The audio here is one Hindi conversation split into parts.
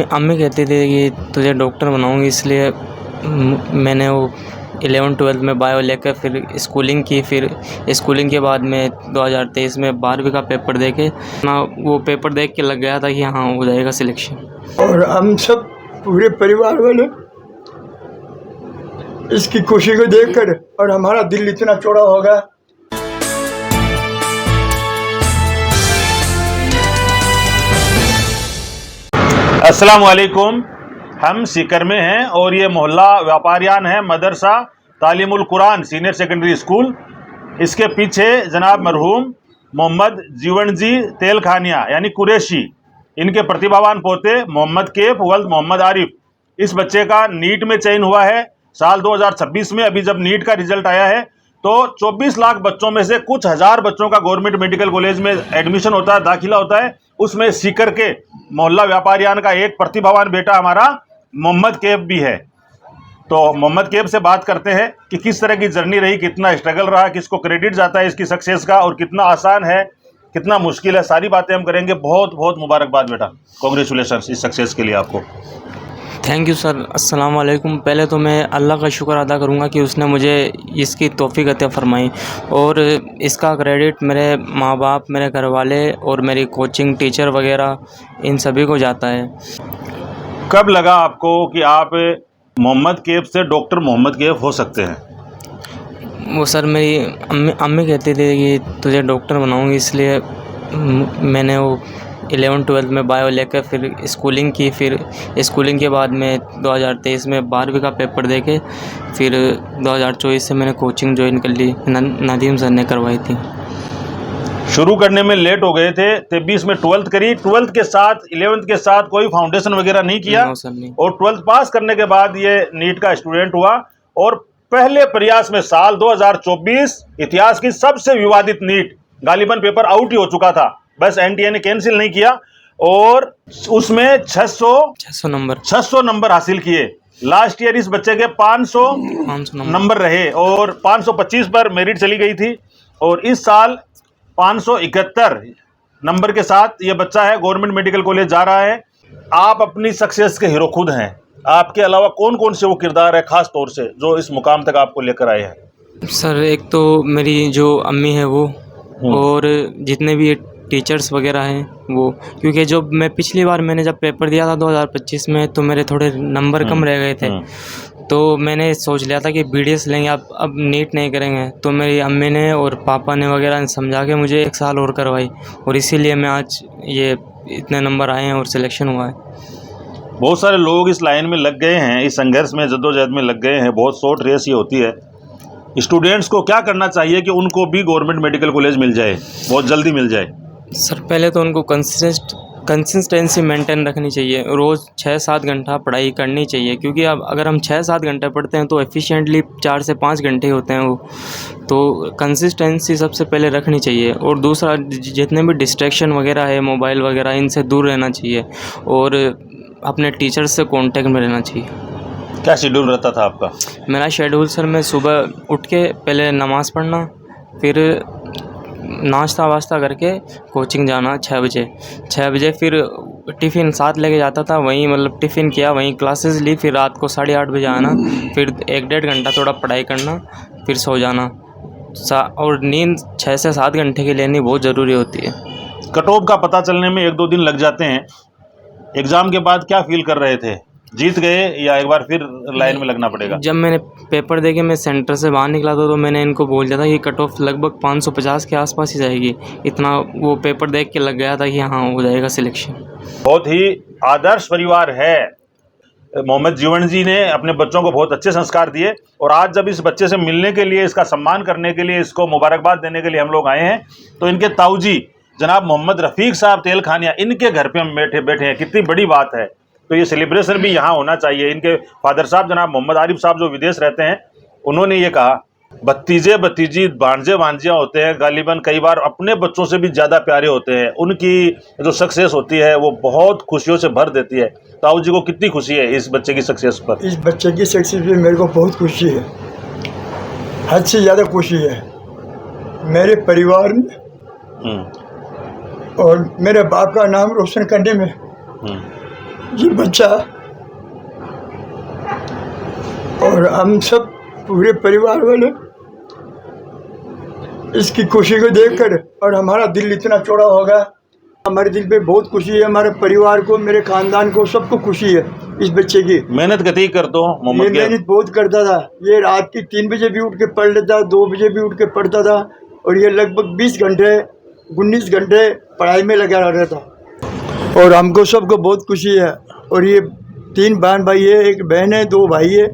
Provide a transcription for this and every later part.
अम्मी कहती थी कि तुझे डॉक्टर बनाऊंगी, इसलिए मैंने वो 11वीं-12वीं में बायो लेकर फिर स्कूलिंग की। फिर स्कूलिंग के बाद में 2023 में 12वीं का पेपर दे के ना, वो पेपर देख के लग गया था कि हाँ हो जाएगा सिलेक्शन। और हम सब पूरे परिवार वाले इसकी खुशी को देखकर और हमारा दिल इतना चौड़ा हो गया। अस्सलाम वालेकुम। हम सीकर में हैं और ये मोहल्ला व्यापारियान है मदरसा तालीमुल कुरान सीनियर सेकेंडरी स्कूल। इसके पीछे जनाब मरहूम मोहम्मद जीवन जी तेलखानिया यानी कुरैशी, इनके प्रतिभावान पोते मोहम्मद कैफ वल्द मोहम्मद आरिफ। इस बच्चे का नीट में चयन हुआ है साल 2026 में। अभी जब नीट का रिजल्ट आया है तो 24 लाख बच्चों में से कुछ हज़ार बच्चों का गवर्नमेंट मेडिकल कॉलेज में एडमिशन होता है, दाखिला होता है। उसमें सीकर के मोहल्ला व्यापारियान का एक प्रतिभावान बेटा हमारा मोहम्मद कैफ भी है। तो मोहम्मद कैफ से बात करते हैं कि किस तरह की जर्नी रही, कितना स्ट्रगल रहा, किसको क्रेडिट जाता है इसकी सक्सेस का और कितना आसान है, कितना मुश्किल है, सारी बातें हम करेंगे। बहुत बहुत मुबारकबाद बेटा, कॉन्ग्रेचुलेशन इस सक्सेस के लिए आपको। Thank you sir. अस्सलाम वालेकुम। पहले तो मैं अल्लाह का शुक्र अदा करूँगा कि उसने मुझे इसकी तौफीक अता फरमाई, और इसका क्रेडिट मेरे माँ बाप, मेरे घर वाले और मेरी कोचिंग टीचर वगैरह इन सभी को जाता है। कब लगा आपको कि आप मोहम्मद कैफ से डॉक्टर मोहम्मद कैफ हो सकते हैं? वो सर मेरी अम्मी कहती थी कि तुझे डॉक्टर बनाऊंगी, इसलिए मैंने वो 11वीं-12वीं में बायो लेकर फिर स्कूलिंग की। फिर स्कूलिंग के बाद में 2023 में 12वीं का पेपर दे के फिर 2024 से मैंने कोचिंग ज्वाइन कर ली, नदीम सर ने करवाई थी। शुरू करने में लेट हो गए थे, 23 में 12th करी, 12th के साथ 11th के साथ कोई फाउंडेशन वगैरह नहीं किया। नो सर, नहीं। और 12th पास करने के बाद ये नीट का स्टूडेंट हुआ और पहले प्रयास में साल 2024 इतिहास की सबसे विवादित नीट, गालिबन पेपर आउट ही हो चुका था, बस एनटीए ने कैंसिल नहीं किया और उसमें 600 नंबर हासिल किए। लास्ट ईयर इस बच्चे के 500 नंबर रहे और 525 पर मेरिट चली गई थी, और इस साल 571 नंबर के साथ ये बच्चा है, गवर्नमेंट मेडिकल कॉलेज जा रहा है। आप अपनी सक्सेस के हीरो खुद हैं। आपके अलावा कौन कौन से वो किरदार है खास तौर से जो इस मुकाम तक आपको लेकर आए हैं? सर एक तो मेरी जो अम्मी है वो, और जितने भी टीचर्स वगैरह हैं वो, क्योंकि जो मैं पिछली बार मैंने जब पेपर दिया था 2025 में तो मेरे थोड़े नंबर कम रह गए थे, तो मैंने सोच लिया था कि बीडीएस लेंगे, अब नीट नहीं करेंगे। तो मेरी अम्मी ने और पापा ने वगैरह समझा के मुझे 1 साल और करवाई, और इसीलिए मैं आज ये इतने नंबर आए हैं और सिलेक्शन हुआ है। बहुत सारे लोग इस लाइन में लग गए हैं, इस संघर्ष में, जद्दोजहद में लग गए हैं। बहुत शॉर्ट रेस ये होती है। स्टूडेंट्स को क्या करना चाहिए कि उनको भी गवर्नमेंट मेडिकल कॉलेज मिल जाए, बहुत जल्दी मिल जाए? सर पहले तो उनको कंसिस्टेंसी मेंटेन रखनी चाहिए, रोज़ 6-7 घंटा पढ़ाई करनी चाहिए, क्योंकि अब अगर हम 6-7 घंटे पढ़ते हैं तो एफिशिएंटली 4 से 5 घंटे होते हैं वो। तो कंसिस्टेंसी सबसे पहले रखनी चाहिए, और दूसरा जितने भी डिस्ट्रैक्शन वगैरह है, मोबाइल वगैरह, इनसे दूर रहना चाहिए, और अपने टीचर्स से कांटेक्ट में रहना चाहिए। क्या शेड्यूल रहता था आपका? मेरा शेड्यूल सर, मैं सुबह उठ के पहले नमाज़ पढ़ना, फिर नाश्ता वास्ता करके कोचिंग जाना 6 बजे, फिर टिफ़िन साथ लेके जाता था, वहीं मतलब टिफ़िन किया, वहीं क्लासेस ली, फिर रात को 8:30 बजे आना, फिर 1-1.5 घंटा थोड़ा पढ़ाई करना, फिर सो जाना। और नींद 6 से 7 घंटे की लेनी बहुत ज़रूरी होती है। कट ऑफ का पता चलने में 1-2 दिन लग जाते हैं। एग्ज़ाम के बाद क्या फील कर रहे थे? जीत गए या एक बार फिर लाइन में लगना पड़ेगा? जब मैंने पेपर देके मैं सेंटर से बाहर निकला था तो मैंने इनको बोल दिया था कि कट ऑफ लगभग 550 के आसपास ही जाएगी, इतना वो पेपर देख के लग गया था कि हाँ हो जाएगा सिलेक्शन। बहुत ही आदर्श परिवार है। मोहम्मद जीवन जी ने अपने बच्चों को बहुत अच्छे संस्कार दिए, और आज जब इस बच्चे से मिलने के लिए, इसका सम्मान करने के लिए, इसको मुबारकबाद देने के लिए हम लोग आए हैं, तो इनके ताऊजी जनाब मोहम्मद रफ़ीक साहब तेलखानिया, इनके घर पे हम बैठे हैं। कितनी बड़ी बात है। तो ये सेलिब्रेशन भी यहाँ होना चाहिए। इनके फादर साहब जनाब मोहम्मद आरिफ साहब जो विदेश रहते हैं, उन्होंने ये कहा, भतीजे भतीजी भांजे भांजियाँ होते हैं, गालिबन कई बार अपने बच्चों से भी ज़्यादा प्यारे होते हैं। उनकी जो सक्सेस होती है वो बहुत खुशियों से भर देती है। ताऊ जी को कितनी खुशी है इस बच्चे की सक्सेस पर? इस बच्चे की सक्सेस पे मेरे को बहुत खुशी है, हद से ज़्यादा खुशी है। मेरे परिवार में और मेरे बाप का नाम रोशन करने में ये बच्चा और हम सब पूरे परिवार वाले इसकी खुशी को देखकर, और हमारा दिल इतना चौड़ा होगा, हमारे दिल पे बहुत खुशी है। हमारे परिवार को, मेरे खानदान को, सबको खुशी है इस बच्चे की। मेहनत कतई करते हो ये मोहम्मद कैफ? मेहनत बहुत करता था। ये रात की 3 बजे भी उठ के पढ़ लेता, 2 बजे भी उठ के पढ़ता था, और ये लगभग 20 घंटे 19 घंटे पढ़ाई में लगा रहता था। और हमको सबको बहुत खुशी है। और ये 3 बहन भाई है, 1 बहन है, 2 भाई है।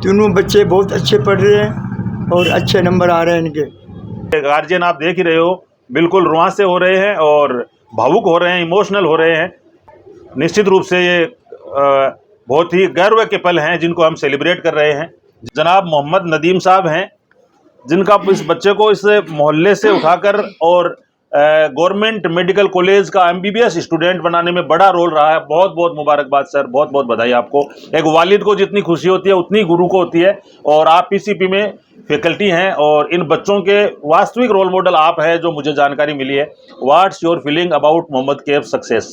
तीनों बच्चे बहुत अच्छे पढ़ रहे हैं और अच्छे नंबर आ रहे हैं इनके। गार्जियन आप देख ही रहे हो, बिल्कुल रुआंसे हो रहे हैं और भावुक हो रहे हैं, इमोशनल हो रहे हैं। निश्चित रूप से ये बहुत ही गर्व के पल हैं जिनको हम सेलिब्रेट कर रहे हैं। जनाब मोहम्मद नदीम साहब हैं, जिनका इस बच्चे को इस मोहल्ले से उठाकर और गवर्नमेंट मेडिकल कॉलेज का MBBS स्टूडेंट बनाने में बड़ा रोल रहा है। बहुत बहुत मुबारकबाद सर, बहुत बहुत बधाई आपको। एक वालिद को जितनी खुशी होती है उतनी गुरु को होती है, और आप PCP में फैकल्टी हैं और इन बच्चों के वास्तविक रोल मॉडल आप हैं, जो मुझे जानकारी मिली है। What's your feeling about Mohammad Kaif success?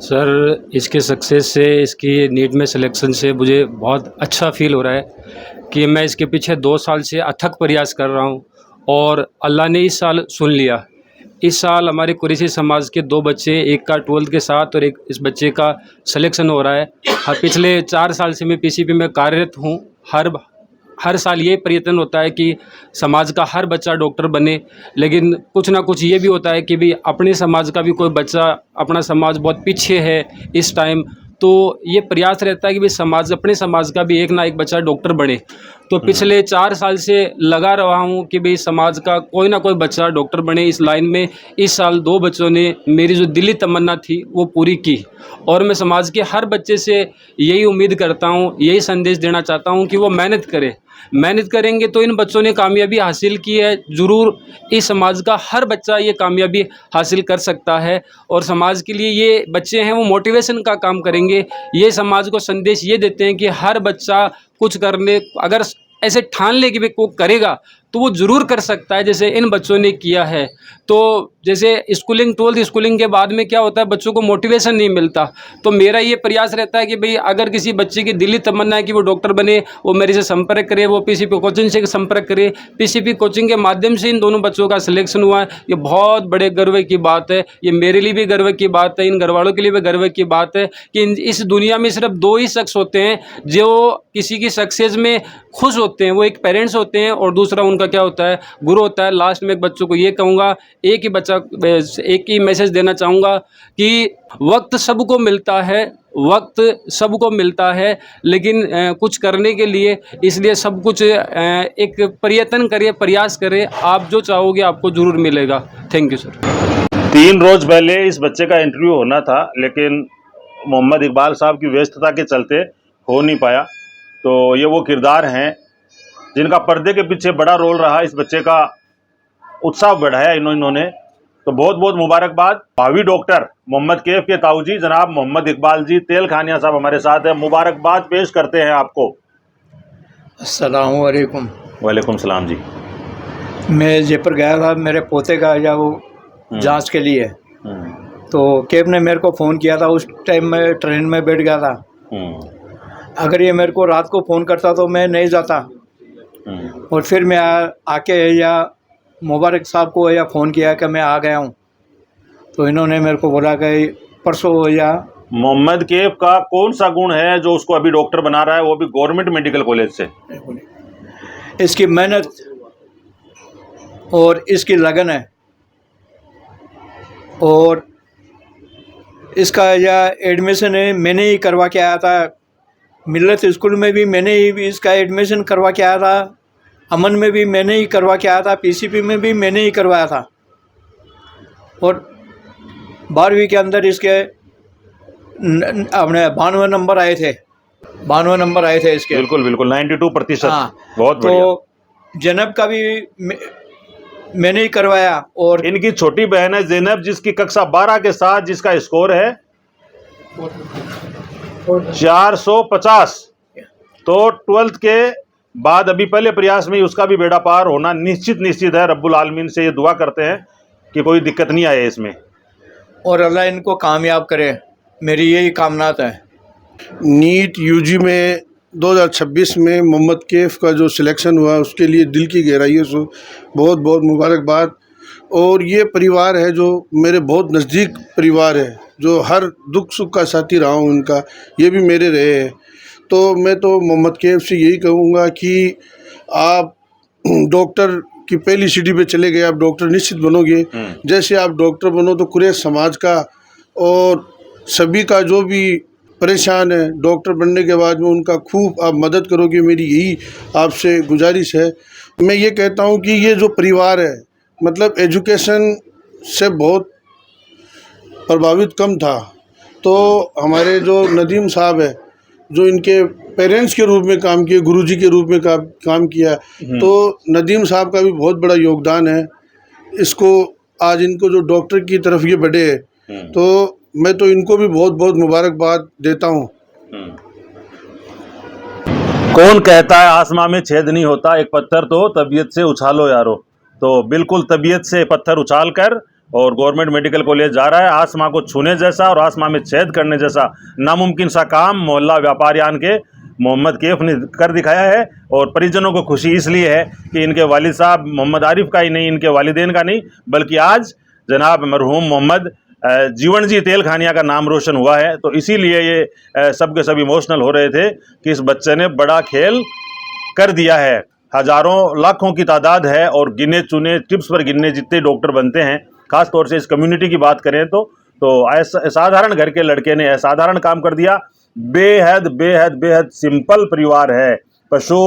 Sir, इसके सक्सेस से, इसकी नीट में सिलेक्शन से मुझे बहुत अच्छा फील हो रहा है कि मैं इसके पीछे 2 साल से अथक प्रयास कर रहा हूँ और अल्लाह ने इस साल सुन लिया। इस साल हमारे कुरैशी समाज के 2 बच्चे, एक का 12th के साथ और एक इस बच्चे का सिलेक्शन हो रहा है। पिछले 4 साल से मैं PCP में कार्यरत हूँ। हर साल ये प्रयत्न होता है कि समाज का हर बच्चा डॉक्टर बने, लेकिन कुछ ना कुछ ये भी होता है कि भी अपने समाज का भी कोई बच्चा, अपना समाज बहुत पीछे है इस टाइम, तो ये प्रयास रहता है कि भी समाज, अपने समाज का भी एक ना एक बच्चा डॉक्टर बने। तो पिछले 4 साल से लगा रहा हूँ कि भाई समाज का कोई ना कोई बच्चा डॉक्टर बने इस लाइन में। इस साल 2 बच्चों ने मेरी जो दिली तमन्ना थी वो पूरी की, और मैं समाज के हर बच्चे से यही उम्मीद करता हूँ, यही संदेश देना चाहता हूँ कि वो मेहनत करें। मेहनत करेंगे तो इन बच्चों ने कामयाबी हासिल की है, ज़रूर इस समाज का हर बच्चा ये कामयाबी हासिल कर सकता है। और समाज के लिए ये बच्चे हैं वो मोटिवेशन का काम करेंगे। ये समाज को संदेश ये देते हैं कि हर बच्चा कुछ करने, अगर ऐसे ठान ले कि भाई को करेगा तो वो ज़रूर कर सकता है, जैसे इन बच्चों ने किया है। तो जैसे स्कूलिंग 12th स्कूलिंग के बाद में क्या होता है, बच्चों को मोटिवेशन नहीं मिलता। तो मेरा ये प्रयास रहता है कि भाई अगर किसी बच्चे की दिली तमन्ना है कि वो डॉक्टर बने, वो मेरे से संपर्क करे, वो PCP कोचिंग से संपर्क करे। PCP कोचिंग के माध्यम से इन दोनों बच्चों का सिलेक्शन हुआ है। ये बहुत बड़े गर्व की बात है, ये मेरे लिए भी गर्व की बात है, इन घर वालों के लिए भी गर्व की बात है कि इस दुनिया में सिर्फ 2 ही शख्स होते हैं जो किसी की सक्सेस में खुश होते हैं। वो एक पेरेंट्स होते हैं और दूसरा उनका क्या होता है, गुरु होता है। लास्ट में एक बच्चों को ये कहूँगा, एक ही मैसेज देना चाहूँगा कि वक्त सबको मिलता है, वक्त सबको मिलता है, लेकिन कुछ करने के लिए, इसलिए सब कुछ एक प्रयत्न करिए, प्रयास करें। आप जो चाहोगे आपको ज़रूर मिलेगा। Thank you sir. 3 रोज़ पहले इस बच्चे का इंटरव्यू होना था, लेकिन मोहम्मद इकबाल साहब की व्यस्तता के चलते हो नहीं पाया। तो ये वो किरदार हैं जिनका पर्दे के पीछे बड़ा रोल रहा, इस बच्चे का उत्साह बढ़ाया इन्होंने। तो बहुत बहुत मुबारकबाद। भावी डॉक्टर मोहम्मद कैफ के ताऊजी जनाब मोहम्मद इकबाल जी तेल खानिया साहब हमारे साथ हैं। मुबारकबाद पेश करते हैं आपको। अस्सलामु अलैकुम। वालेकुम सलाम जी। मैं जयपुर गया था मेरे पोते का या वो जांच के लिए, तो कैब ने मेरे को फ़ोन किया था। उस टाइम मैं ट्रेन में बैठ गया था। अगर ये मेरे को रात को फ़ोन करता तो मैं नहीं जाता। और फिर मैं आके या मुबारक साहब को या फ़ोन किया कि मैं आ गया हूँ, तो इन्होंने मेरे को बोला कि परसों या। मोहम्मद कैफ का कौन सा गुण है जो उसको अभी डॉक्टर बना रहा है, वो भी गवर्नमेंट मेडिकल कॉलेज से? इसकी मेहनत और इसकी लगन है, और इसका या एडमिशन है मैंने ही करवा के आया था। मिल्लत स्कूल में भी मैंने ही इसका एडमिशन करवा के आया था, अमन में भी मैंने ही करवा के आया था, PCP में भी मैंने ही करवाया था। और 12वीं के अंदर इसके अपने 92 नंबर आए थे, 92 नंबर आए थे इसके। बिल्कुल बिल्कुल 92%। हाँ, बहुत बढ़िया। तो जैनब का भी मैंने ही करवाया। और इनकी छोटी बहन है जैनब, जिसकी कक्षा 12 के साथ जिसका स्कोर है 450। तो 12th के बाद अभी पहले प्रयास में उसका भी बेड़ा पार होना निश्चित है। रब्बुल आलमीन से ये दुआ करते हैं कि कोई दिक्कत नहीं आए इसमें, और अल्लाह इनको कामयाब करे। मेरी यही कामनात है। नीट यूजी में 2026 में मोहम्मद कैफ का जो सिलेक्शन हुआ उसके लिए दिल की गहराइयों से बहुत बहुत मुबारकबाद। और ये परिवार है जो मेरे बहुत नज़दीक परिवार है, जो हर दुख सुख का साथी रहा हूँ उनका, ये भी मेरे रहे हैं। तो मैं तो मोहम्मद कैफ से यही कहूँगा कि आप डॉक्टर की पहली सीढ़ी पे चले गए, आप डॉक्टर निश्चित बनोगे। जैसे आप डॉक्टर बनो तो पूरे समाज का और सभी का जो भी परेशान है डॉक्टर बनने के बाद में उनका खूब आप मदद करोगे, मेरी यही आपसे गुजारिश है। मैं ये कहता हूँ कि ये जो परिवार है मतलब एजुकेशन से बहुत प्रभावित कम था, तो हमारे जो नदीम साहब है जो इनके पेरेंट्स के रूप में काम किए, गुरुजी के रूप में काम किया, तो नदीम साहब का भी बहुत बड़ा योगदान है इसको आज इनको जो डॉक्टर की तरफ ये बढ़े है। तो मैं तो इनको भी बहुत बहुत मुबारकबाद देता हूँ। कौन कहता है आसमां में छेद नहीं होता, एक पत्थर तो तबीयत से उछालो यारो। तो बिल्कुल तबीयत से पत्थर उछाल कर और गवर्नमेंट मेडिकल कॉलेज जा रहा है। आसमां को छूने जैसा और आसमां में छेद करने जैसा नामुमकिन सा काम मोहल्ला व्यापारियान के मोहम्मद कैफ ने कर दिखाया है। और परिजनों को खुशी इसलिए है कि इनके वालिद साहब मोहम्मद आरिफ का ही नहीं, इनके वालिदैन का नहीं, बल्कि आज जनाब मरहूम मोहम्मद जीवन जी तेल खानिया का नाम रोशन हुआ है। तो इसीलिए ये सब के सब इमोशनल हो रहे थे कि इस बच्चे ने बड़ा खेल कर दिया है। हज़ारों लाखों की तादाद है और गिने चुने टिप्स पर गिनने जितने डॉक्टर बनते हैं, ख़ास तौर से इस कम्युनिटी की बात करें तो असाधारण घर के लड़के ने असाधारण काम कर दिया। बेहद बेहद बेहद सिंपल परिवार है। पशु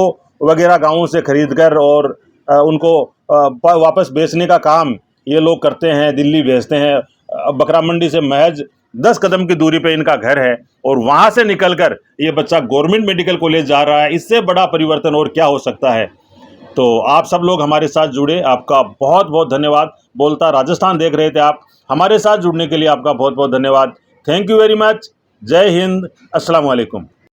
वगैरह गाँव से खरीद कर और उनको वापस बेचने का काम ये लोग करते हैं, दिल्ली भेजते हैं। बकरा मंडी से महज 10 कदम की दूरी पे इनका घर है और वहाँ से निकलकर ये बच्चा गवर्नमेंट मेडिकल कॉलेज जा रहा है। इससे बड़ा परिवर्तन और क्या हो सकता है। तो आप सब लोग हमारे साथ जुड़े, आपका बहुत बहुत धन्यवाद। बोलता राजस्थान देख रहे थे आप, हमारे साथ जुड़ने के लिए आपका बहुत बहुत धन्यवाद। Thank you very much. जय हिंद, अस्सलाम वालेकुम।